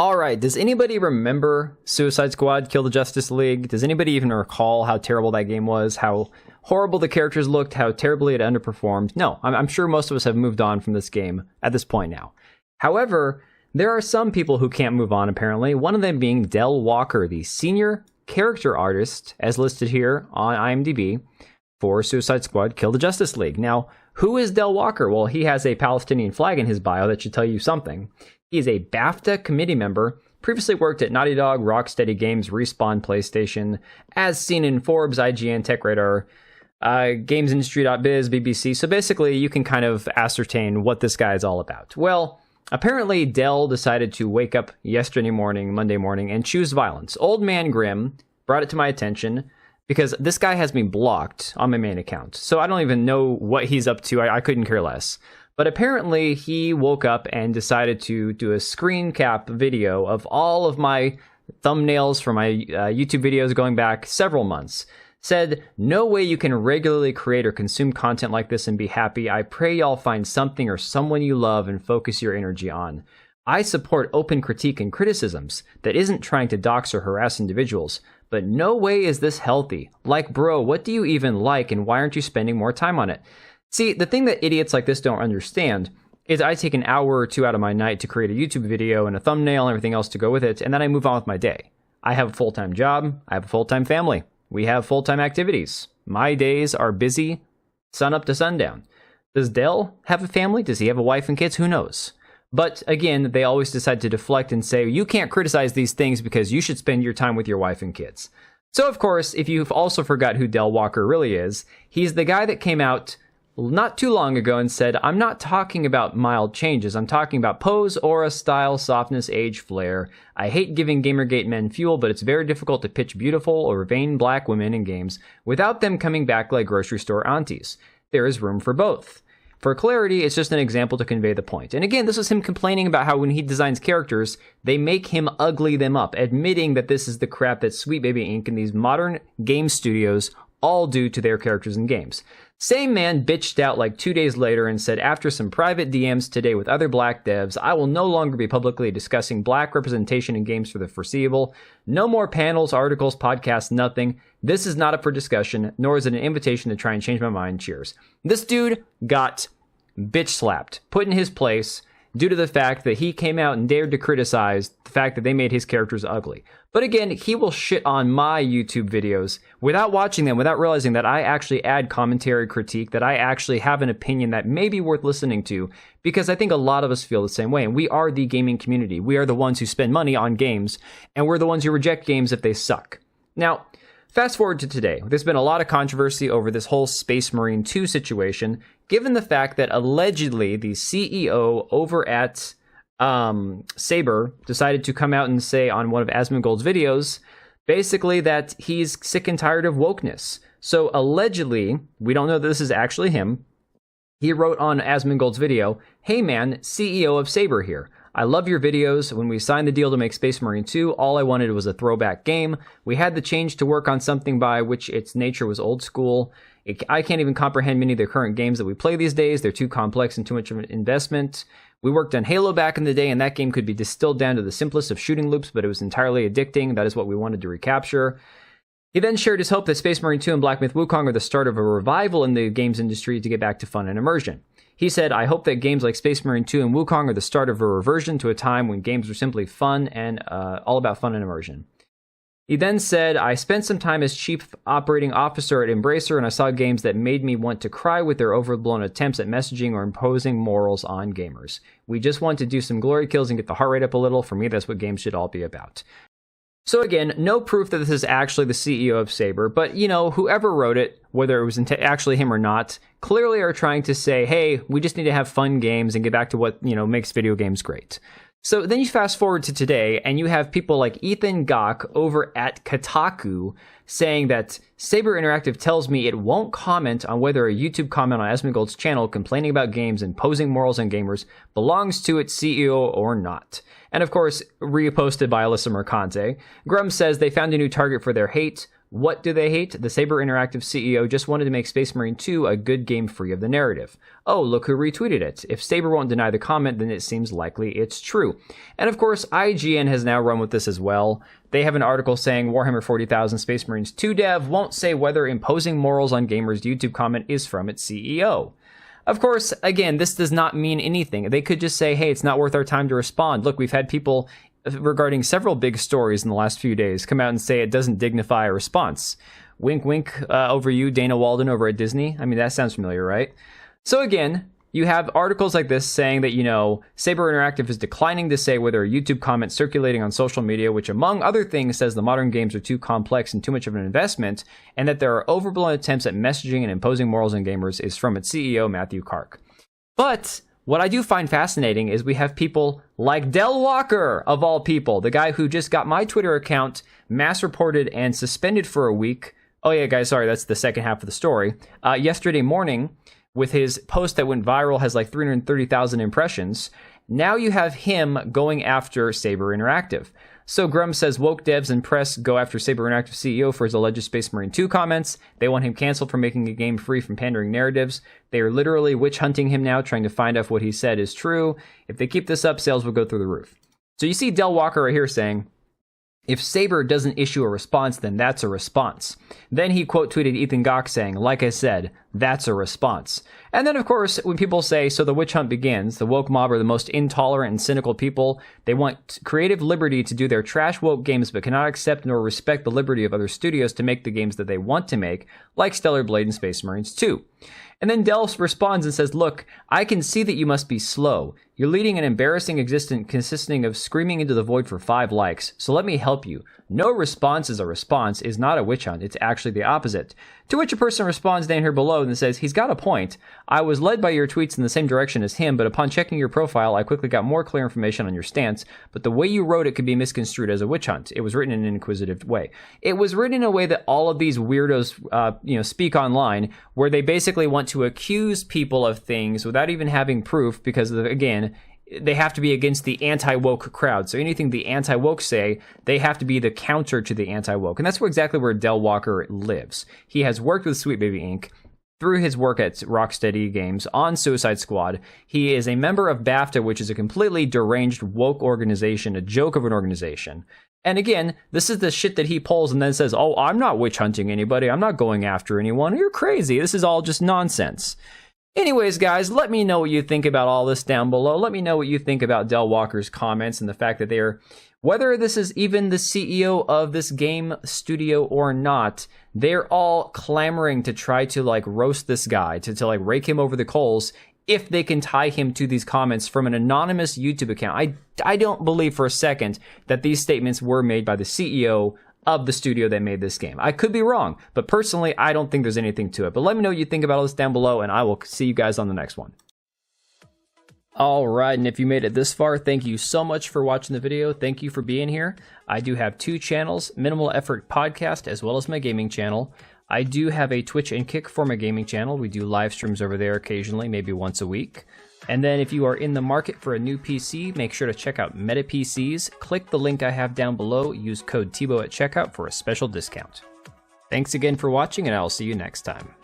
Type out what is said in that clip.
Alright, does anybody remember Suicide Squad Kill the Justice League? Does anybody even recall how terrible that game was? How horrible the characters looked? How terribly it underperformed? No, I'm sure most of us have moved on from this game at this point now. However, there are some people who can't move on apparently, one of them being Dell Walker, the senior character artist, as listed here on IMDb, for Suicide Squad Kill the Justice League. Now, who is Dell Walker? Well, he has a Palestinian flag in his bio that should tell you something. He is a BAFTA committee member, previously worked at Naughty Dog, Rocksteady Games, Respawn, PlayStation, as seen in Forbes, IGN, TechRadar, GamesIndustry.biz, BBC. So basically, you can kind of ascertain what this guy is all about. Well, apparently Dell decided to wake up yesterday morning, Monday morning, and choose violence. Old Man Grimm brought it to my attention because this guy has me blocked on my main account. So I don't even know what he's up to. I couldn't care less. But apparently he woke up and decided to do a screen cap video of all of my thumbnails for my YouTube videos going back several months. Said, no way you can regularly create or consume content like this and be happy. I pray y'all find something or someone you love and focus your energy on. I support open critique and criticisms that isn't trying to dox or harass individuals. But no way is this healthy. Like, bro, what do you even like and why aren't you spending more time on it? See, the thing that idiots like this don't understand is I take an hour or two out of my night to create a YouTube video and a thumbnail and everything else to go with it, and then I move on with my day. I have a full-time job. I have a full-time family. We have full-time activities. My days are busy, sun up to sundown. Does Dell have a family? Does he have a wife and kids? Who knows? But again, they always decide to deflect and say, you can't criticize these things because you should spend your time with your wife and kids. So of course, if you've also forgot who Dell Walker really is, he's the guy that came out not too long ago and said, I'm not talking about mild changes. I'm talking about pose, aura, style, softness, age, flair. I hate giving Gamergate men fuel, but it's very difficult to pitch beautiful or vain black women in games without them coming back like grocery store aunties. There is room for both. For clarity, it's just an example to convey the point. And again, this was him complaining about how when he designs characters, they make him ugly them up, admitting that this is the crap that Sweet Baby Inc. and these modern game studios all do to their characters in games. Same man bitched out like 2 days later and said, after some private DMs today with other black devs, I will no longer be publicly discussing black representation in games for the foreseeable. No more panels, articles, podcasts, nothing. This is not up for discussion, nor is it an invitation to try and change my mind. Cheers. This dude got bitch slapped, put in his place, due to the fact that he came out and dared to criticize the fact that they made his characters ugly. But again, he will shit on my YouTube videos without watching them, without realizing that I actually add commentary, critique, that I actually have an opinion that may be worth listening to, because I think a lot of us feel the same way, and we are the gaming community. We are the ones who spend money on games, and we're the ones who reject games if they suck. Now, fast forward to today. There's been a lot of controversy over this whole Space Marine 2 situation, given the fact that allegedly the CEO over at Saber decided to come out and say on one of Asmongold's videos, basically that he's sick and tired of wokeness. So allegedly, we don't know that this is actually him, he wrote on Asmongold's video, hey man, CEO of Saber here. I love your videos. When we signed the deal to make Space Marine 2, all I wanted was a throwback game. We had the change to work on something by which its nature was old school. I can't even comprehend many of the current games that we play these days. They're too complex and too much of an investment. We worked on Halo back in the day, and that game could be distilled down to the simplest of shooting loops, but it was entirely addicting. That is what we wanted to recapture. He then shared his hope that Space Marine 2 and Black Myth Wukong are the start of a revival in the games industry to get back to fun and immersion. He said, I hope that games like Space Marine 2 and Wukong are the start of a reversion to a time when games were simply fun and all about fun and immersion. He then said, I spent some time as chief operating officer at Embracer, and I saw games that made me want to cry with their overblown attempts at messaging or imposing morals on gamers. We just want to do some glory kills and get the heart rate up a little. For me, that's what games should all be about. So again, no proof that this is actually the CEO of Saber, but, you know, whoever wrote it, whether it was actually him or not, clearly are trying to say, hey, we just need to have fun games and get back to what, you know, makes video games great. So then you fast forward to today, and you have people like Ethan Gach over at Kotaku saying that Saber Interactive tells me it won't comment on whether a YouTube comment on Asmongold's channel complaining about games and posing morals on gamers belongs to its CEO or not. And of course, reposted by Alyssa Mercante, Grum says they found a new target for their hate. What do they hate? The Saber Interactive CEO just wanted to make Space Marine 2 a good game free of the narrative. Oh, look who retweeted it. If Saber won't deny the comment, then it seems likely it's true. And of course, IGN has now run with this as well. They have an article saying Warhammer 40,000 Space Marines 2 dev won't say whether imposing morals on gamers' YouTube comment is from its CEO. Of course, again, this does not mean anything. They could just say, hey, it's not worth our time to respond. Look, we've had people regarding several big stories in the last few days come out and say it doesn't dignify a response. Wink, wink over you, Dana Walden over at Disney. I mean, that sounds familiar, right? So again, you have articles like this saying that, Saber Interactive is declining to say whether a YouTube comment circulating on social media, which among other things says the modern games are too complex and too much of an investment, and that there are overblown attempts at messaging and imposing morals on gamers, is from its CEO, Matthew Kark. But what I do find fascinating is we have people like Dell Walker, of all people, the guy who just got my Twitter account mass reported and suspended for a week. Oh yeah, guys, sorry, that's the second half of the story. Yesterday morning, with his post that went viral, has like 330,000 impressions. Now you have him going after Saber Interactive. So Grum says woke devs and press go after Saber Interactive CEO for his alleged Space Marine 2 comments. They want him canceled for making a game free from pandering narratives. They are literally witch hunting him now, trying to find out if what he said is true. If they keep this up, sales will go through the roof. So you see Dell Walker right here saying, if Saber doesn't issue a response, then that's a response. Then he quote tweeted Ethan Gach saying, like I said, that's a response. And then, of course, when people say, so the witch hunt begins, the woke mob are the most intolerant and cynical people. They want creative liberty to do their trash woke games, but cannot accept nor respect the liberty of other studios to make the games that they want to make, like Stellar Blade and Space Marines 2. And then Dell responds and says, look, I can see that you must be slow. You're leading an embarrassing existence consisting of screaming into the void for 5 likes. So let me help you. No response is a response is not a witch hunt. It's actually the opposite. To which a person responds down here below and says, he's got a point. I was led by your tweets in the same direction as him, but upon checking your profile, I quickly got more clear information on your stance. But the way you wrote it could be misconstrued as a witch hunt. It was written in an inquisitive way. It was written in a way that all of these weirdos, speak online, where they basically want to accuse people of things without even having proof, because again, they have to be against the anti-woke crowd. So anything the anti-woke say, they have to be the counter to the anti-woke. And that's exactly where Dell Walker lives. He has worked with Sweet Baby Inc. through his work at Rocksteady Games on Suicide Squad. He is a member of BAFTA, which is a completely deranged woke organization, a joke of an organization. And again, this is the shit that he pulls and then says, oh, I'm not witch hunting anybody. I'm not going after anyone. You're crazy. This is all just nonsense. Anyways, guys, let me know what you think about all this down below. Let me know what you think about Dell Walker's comments and the fact that they're, whether this is even the CEO of this game studio or not, they're all clamoring to try to roast this guy, to rake him over the coals if they can tie him to these comments from an anonymous YouTube account. I don't believe for a second that these statements were made by the CEO of the studio that made this game. I could be wrong, but personally, I don't think there's anything to it. But let me know what you think about all this down below, and I will see you guys on the next one. Alright, and if you made it this far, thank you so much for watching the video. Thank you for being here. I do have 2 channels, Minimal Effort Podcast, as well as my gaming channel. I do have a Twitch and Kick for my gaming channel. We do live streams over there occasionally, maybe once a week. And then if you are in the market for a new PC, make sure to check out Meta PCs. Click the link I have down below. Use code TBO at checkout for a special discount. Thanks again for watching, and I will see you next time.